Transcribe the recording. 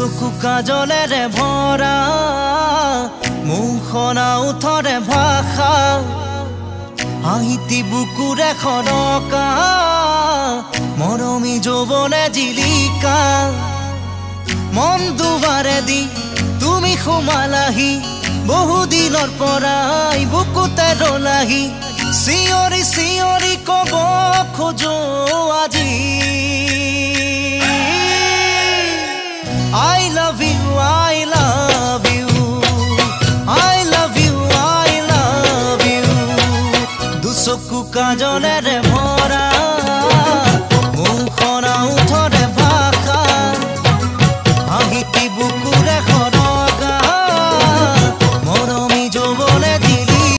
দুচকু কাজলেৰে ভৰা মুখনা উঠৰে ভাষা আহিতি বুকুৰে খৰকা মৰমী যৌৱনে জিলিকা মন দুবাৰে দি তুমি সোমালাহি বহুদিনৰ পৰাই বুকুতে ৰলাহি চিঞৰি চিঞৰি কব খোজো আজি I love you, I love you, I love you, I love you দুচকু কাজলেৰে